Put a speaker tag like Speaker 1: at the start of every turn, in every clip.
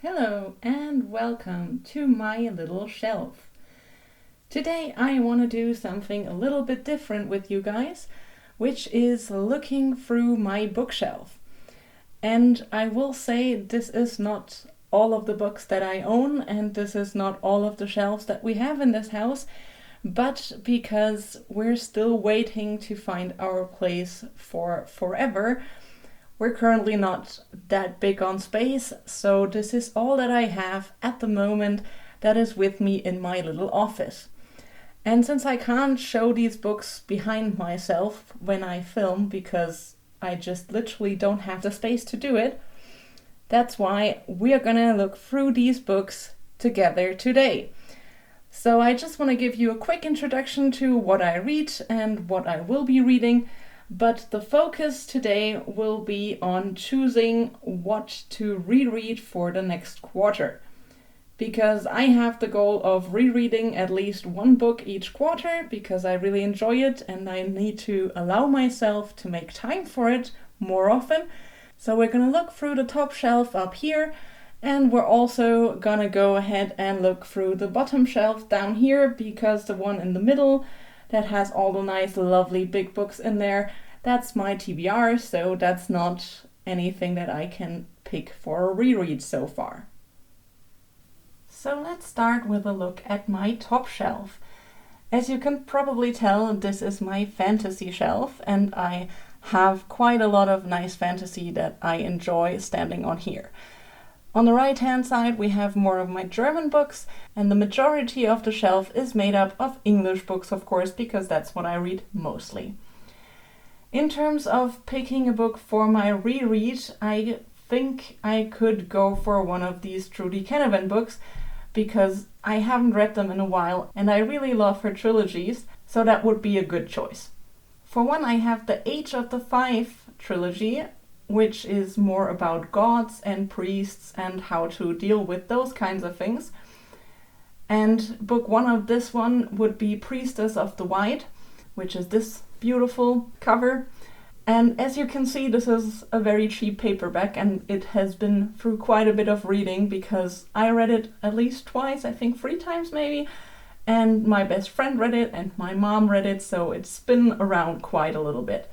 Speaker 1: Hello and welcome to my little shelf. Today I want to do something a little bit different with you guys, which is looking through my bookshelf. And I will say this is not all of the books that I own, and this is not all of the shelves that we have in this house, but because we're still waiting to find our place for forever, we're currently not that big on space, so this is all that I have at the moment that is with me in my little office. And since I can't show these books behind myself when I film because I just literally don't have the space to do it, that's why we are gonna look through these books together today. So I just want to give you a quick introduction to what I read and what I will be reading. But the focus today will be on choosing what to reread for the next quarter. Because I have the goal of rereading at least one book each quarter because I really enjoy it and I need to allow myself to make time for it more often. So we're going to look through the top shelf up here, and we're also going to go ahead and look through the bottom shelf down here because the one in the middle that has all the nice, lovely big books in there, that's my TBR, so that's not anything that I can pick for a reread so far. So let's start with a look at my top shelf. As you can probably tell, this is my fantasy shelf, and I have quite a lot of nice fantasy that I enjoy standing on here. On the right hand side we have more of my German books, and the majority of the shelf is made up of English books, of course, because that's what I read mostly. In terms of picking a book for my reread, I think I could go for one of these Trudi Canavan books because I haven't read them in a while and I really love her trilogies, so that would be a good choice. For one, I have the Age of the Five trilogy, which is more about gods and priests and how to deal with those kinds of things. And book one of this one would be Priestess of the White, which is this beautiful cover. And as you can see, this is a very cheap paperback and it has been through quite a bit of reading because I read it at least twice, I think 3 times maybe, and my best friend read it and my mom read it, so it's been around quite a little bit.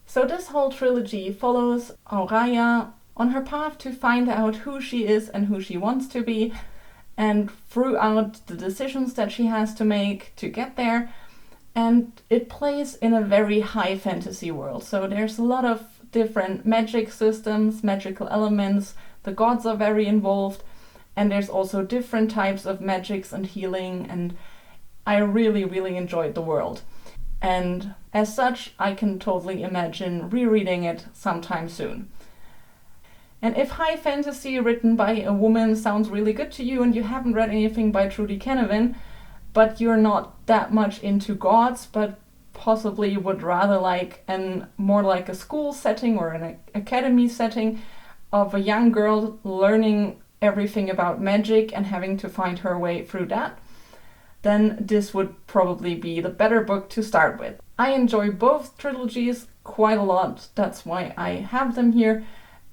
Speaker 1: So this whole trilogy follows Auraya on her path to find out who she is and who she wants to be, and throughout the decisions that she has to make to get there. And it plays in a very high fantasy world, so there's a lot of different magic systems, magical elements, the gods are very involved, and there's also different types of magics and healing, and I really enjoyed the world. And as such, I can totally imagine rereading it sometime soon. And if high fantasy written by a woman sounds really good to you and you haven't read anything by Trudi Canavan, but you're not that much into gods, but possibly would rather like more like a school setting or an academy setting of a young girl learning everything about magic and having to find her way through that, then this would probably be the better book to start with. I enjoy both trilogies quite a lot, that's why I have them here,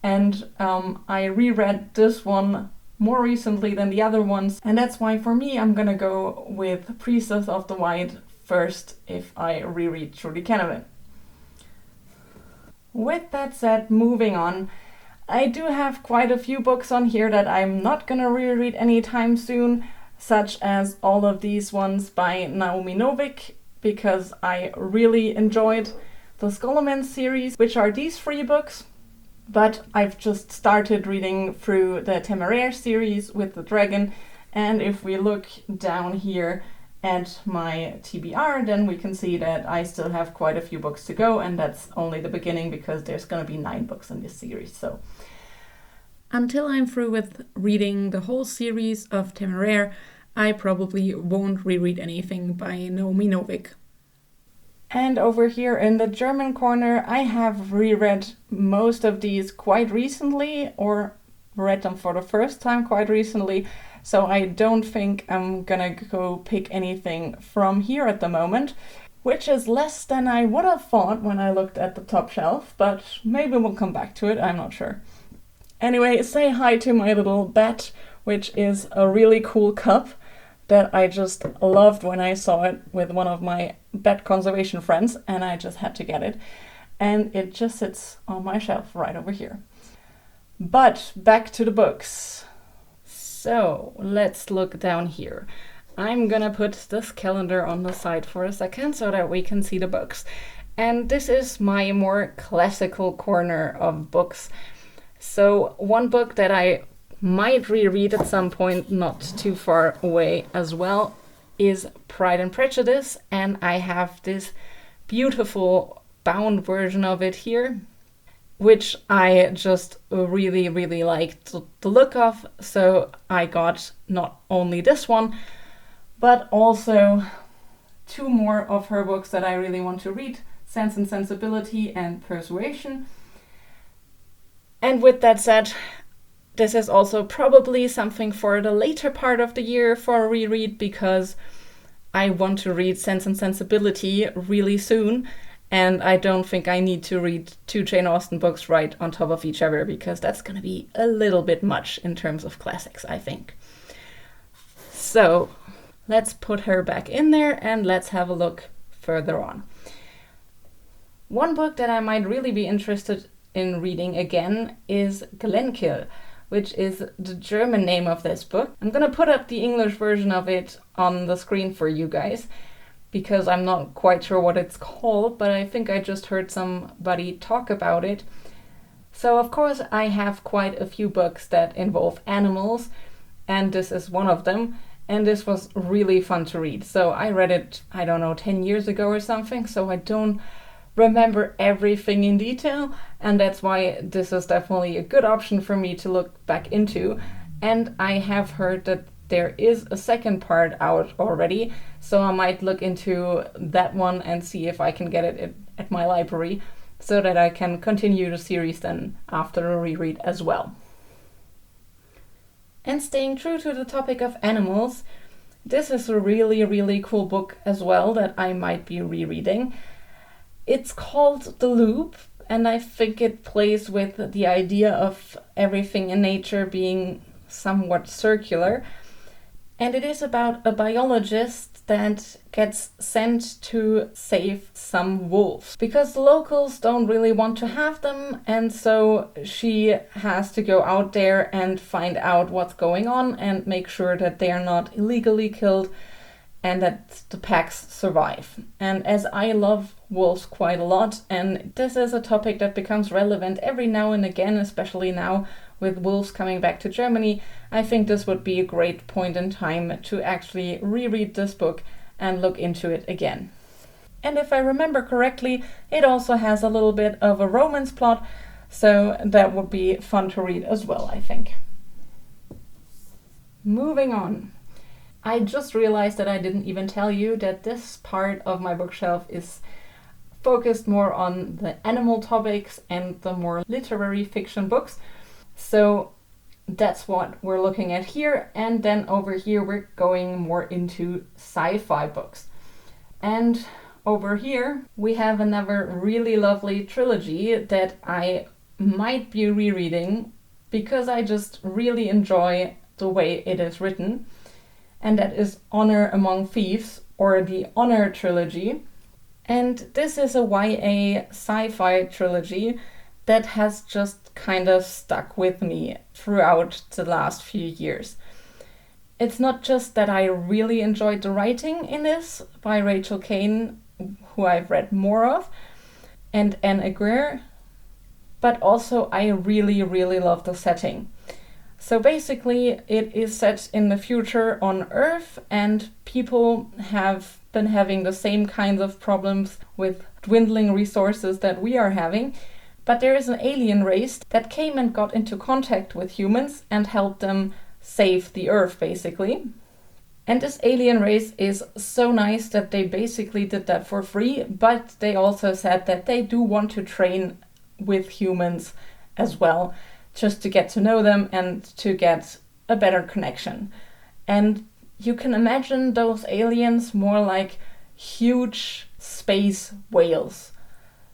Speaker 1: and I reread this one more recently than the other ones, and that's why for me I'm gonna go with Priestess of the White first if I reread Trudi Canavan. With that said, moving on, I do have quite a few books on here that I'm not gonna reread anytime soon, such as all of these ones by Naomi Novik, because I really enjoyed the Scholomance series, which are these 3 books. But I've just started reading through the Temeraire series with the dragon, and if we look down here at my TBR, then we can see that I still have quite a few books to go, and that's only the beginning because there's gonna be 9 books in this series. So until I'm through with reading the whole series of Temeraire, I probably won't reread anything by Naomi Novik. And over here in the German corner, I have reread most of these quite recently, or read them for the first time quite recently, so I don't think I'm gonna go pick anything from here at the moment, which is less than I would have thought when I looked at the top shelf, but maybe we'll come back to it, I'm not sure. Anyway, say hi to my little bat, which is a really cool cup that I just loved when I saw it with one of my bat conservation friends, and I just had to get it. And it just sits on my shelf right over here. But back to the books. So let's look down here. I'm gonna put this calendar on the side for a second so that we can see the books. And this is my more classical corner of books. So one book that I might reread at some point not too far away as well is Pride and Prejudice, and I have this beautiful bound version of it here, which I just really, really liked the look of. So I got not only this one, but also two more of her books that I really want to read, Sense and Sensibility and Persuasion. And with that said, this is also probably something for the later part of the year for a reread, because I want to read Sense and Sensibility really soon, and I don't think I need to read two Jane Austen books right on top of each other, because that's going to be a little bit much in terms of classics, I think. So let's put her back in there and let's have a look further on. One book that I might really be interested in reading again is Glennkill, which is the German name of this book. I'm gonna put up the English version of it on the screen for you guys, because I'm not quite sure what it's called, but I think I just heard somebody talk about it. So of course I have quite a few books that involve animals, and this is one of them, and this was really fun to read. So I read it, I don't know, 10 years ago or something, so I don't remember everything in detail, and that's why this is definitely a good option for me to look back into. And I have heard that there is a second part out already, so I might look into that one and see if I can get it at my library, so that I can continue the series then after a reread as well. And staying true to the topic of animals, this is a really, really cool book as well that I might be rereading. It's called The Loop, and I think it plays with the idea of everything in nature being somewhat circular. And it is about a biologist that gets sent to save some wolves, because the locals don't really want to have them, and so she has to go out there and find out what's going on and make sure that they are not illegally killed and that the packs survive. And as I love wolves quite a lot, and this is a topic that becomes relevant every now and again, especially now with wolves coming back to Germany, I think this would be a great point in time to actually reread this book and look into it again. And if I remember correctly, it also has a little bit of a romance plot, so that would be fun to read as well, I think. Moving on. I just realized that I didn't even tell you that this part of my bookshelf is focused more on the animal topics and the more literary fiction books. So that's what we're looking at here. And then over here we're going more into sci-fi books. And over here we have another really lovely trilogy that I might be rereading, because I just really enjoy the way it is written. And that is Honor Among Thieves, or the Honor trilogy. And this is a YA sci-fi trilogy that has just kind of stuck with me throughout the last few years. It's not just that I really enjoyed the writing in this by Rachel Kane, who I've read more of, and Anne Aguirre, but also I really, really love the setting. So basically it is set in the future on Earth, and people have been having the same kinds of problems with dwindling resources that we are having. But there is an alien race that came and got into contact with humans and helped them save the Earth, basically. And this alien race is so nice that they basically did that for free, but they also said that they do want to train with humans as well, just to get to know them and to get a better connection. And you can imagine those aliens more like huge space whales.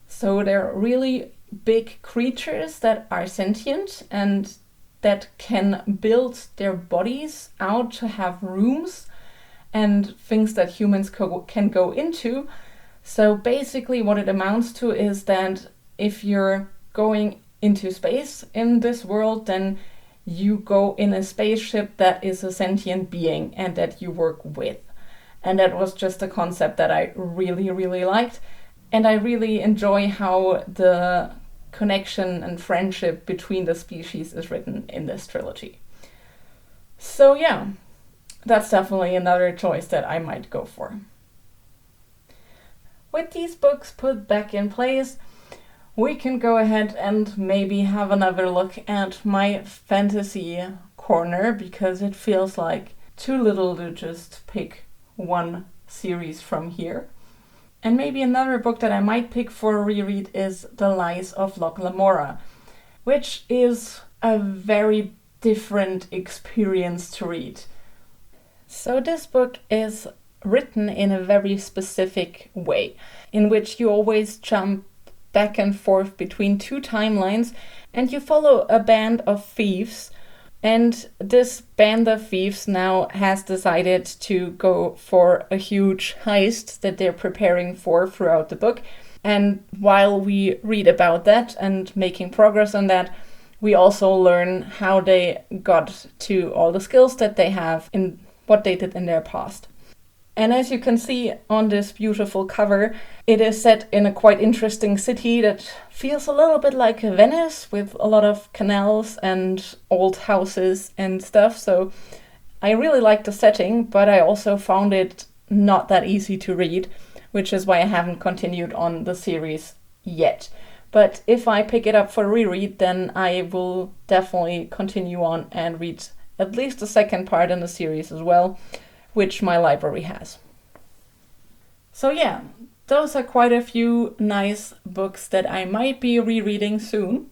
Speaker 1: So they're really big creatures that are sentient and that can build their bodies out to have rooms and things that humans can go into. So basically what it amounts to is that if you're going into space in this world, then you go in a spaceship that is a sentient being and that you work with. And that was just a concept that I really, really liked. And I really enjoy how the connection and friendship between the species is written in this trilogy. So yeah, that's definitely another choice that I might go for. With these books put back in place, we can go ahead and maybe have another look at my fantasy corner, because it feels like too little to just pick one series from here. And maybe another book that I might pick for a reread is The Lies of Locke Lamora, which is a very different experience to read. So this book is written in a very specific way, in which you always jump back and forth between two timelines, and you follow a band of thieves. And this band of thieves now has decided to go for a huge heist that they're preparing for throughout the book. And while we read about that and making progress on that, we also learn how they got to all the skills that they have in what they did in their past. And as you can see on this beautiful cover, it is set in a quite interesting city that feels a little bit like Venice, with a lot of canals and old houses and stuff. So I really like the setting, but I also found it not that easy to read, which is why I haven't continued on the series yet. But if I pick it up for a reread, then I will definitely continue on and read at least the second part in the series as well, which my library has. So yeah, those are quite a few nice books that I might be rereading soon.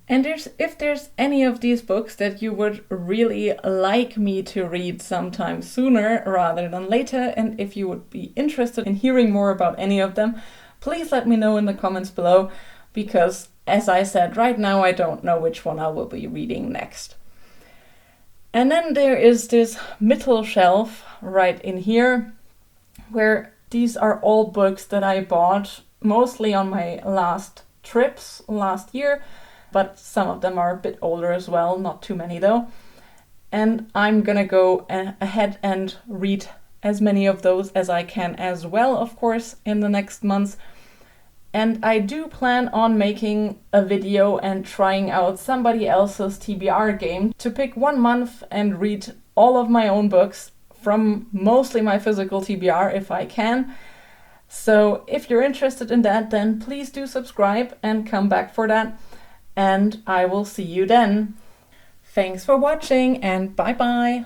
Speaker 1: And if there's any of these books that you would really like me to read sometime sooner rather than later, and if you would be interested in hearing more about any of them, please let me know in the comments below, because as I said, right now I don't know which one I will be reading next. And then there is this middle shelf right in here, where these are all books that I bought mostly on my last trips last year, but some of them are a bit older as well, not too many though. And I'm gonna go ahead and read as many of those as I can as well, of course, in the next months. And I do plan on making a video and trying out somebody else's TBR game to pick 1 month and read all of my own books from mostly my physical TBR if I can. So if you're interested in that, then please do subscribe and come back for that. And I will see you then. Thanks for watching and bye bye.